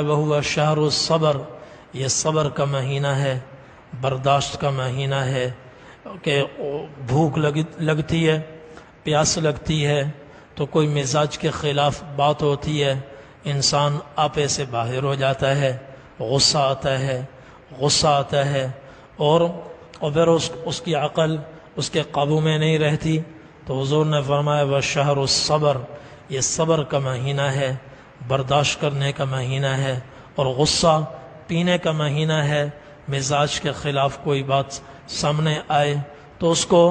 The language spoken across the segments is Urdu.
وہو شہر الصبر، یہ صبر کا مہینہ ہے، برداشت کا مہینہ ہے کہ بھوک لگتی ہے، پیاس لگتی ہے تو کوئی مزاج کے خلاف بات ہوتی ہے، انسان آپے سے باہر ہو جاتا ہے، غصہ آتا ہے اور پھر اس کی عقل اس کے قابو میں نہیں رہتی، تو حضور نے فرمایا وہ شہر الصبر، یہ صبر کا مہینہ ہے، برداشت کرنے کا مہینہ ہے، اور غصہ پینے کا مہینہ ہے۔ مزاج کے خلاف کوئی بات سامنے آئے تو اس کو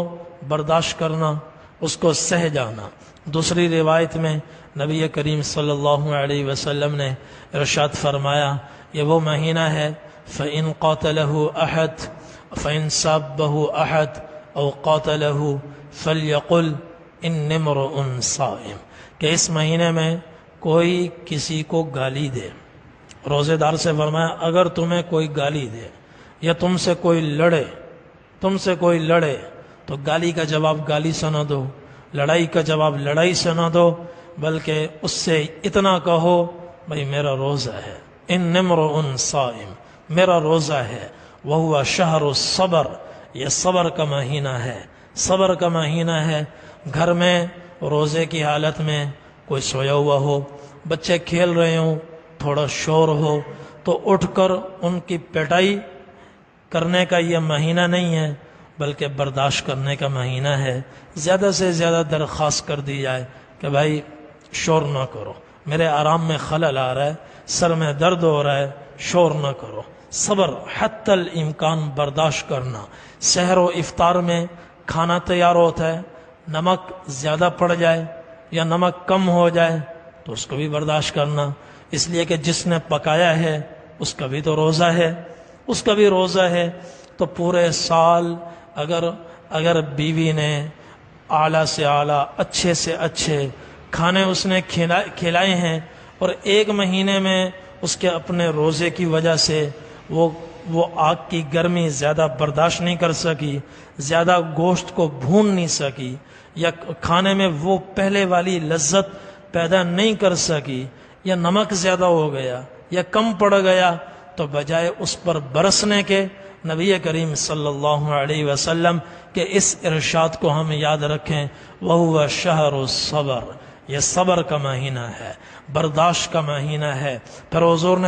برداشت کرنا، اس کو سہ جانا۔ دوسری روایت میں نبی کریم صلی اللہ علیہ وسلم نے ارشاد فرمایا یہ وہ مہینہ ہے فَإِن قَاتَلَهُ أَحَدٌ فَإِن سَابَّهُ أَحَدٌ أَوْ قَاتَلَهُ فَلْيَقُلْ إِنِّي امْرُؤٌ صَائِمٌ، کہ اس مہینے میں کوئی کسی کو گالی دے، روزے دار سے فرمایا اگر تمہیں کوئی گالی دے یا تم سے کوئی لڑے تو گالی کا جواب گالی سے نہ دو، لڑائی کا جواب لڑائی سے نہ دو، بلکہ اس سے اتنا کہو بھئی میرا روزہ ہے، ان امرؤ صائم، میرا روزہ ہے، وہو شہر الصبر، یہ صبر کا مہینہ ہے، صبر کا مہینہ ہے۔ گھر میں روزے کی حالت میں کوئی سویا ہوا ہو، بچے کھیل رہے ہوں، تھوڑا شور ہو تو اٹھ کر ان کی پٹائی کرنے کا یہ مہینہ نہیں ہے، بلکہ برداشت کرنے کا مہینہ ہے۔ زیادہ سے زیادہ درخواست کر دی جائے کہ بھائی شور نہ کرو، میرے آرام میں خلل آ رہا ہے، سر میں درد ہو رہا ہے، شور نہ کرو۔ صبر حتی الامکان برداشت کرنا۔ سحر و افطار میں کھانا تیار ہوتا ہے، نمک زیادہ پڑ جائے یا نمک کم ہو جائے تو اس کو بھی برداشت کرنا، اس لیے کہ جس نے پکایا ہے اس کا بھی تو روزہ ہے، اس کا بھی روزہ ہے۔ تو پورے سال اگر بیوی نے اعلیٰ سے اعلیٰ اچھے سے اچھے کھانے اس نے کھلائے ہیں اور ایک مہینے میں اس کے اپنے روزے کی وجہ سے وہ آگ کی گرمی زیادہ برداشت نہیں کر سکی، زیادہ گوشت کو بھون نہیں سکی، یا کھانے میں وہ پہلے والی لذت پیدا نہیں کر سکی، یا نمک زیادہ ہو گیا یا کم پڑ گیا، تو بجائے اس پر برسنے کے نبی کریم صلی اللہ علیہ وسلم کے اس ارشاد کو ہم یاد رکھیں، وَهُوَ شَهْرُ الصَّبْرِ، یہ صبر کا مہینہ ہے، برداشت کا مہینہ ہے۔ پھر حضور نے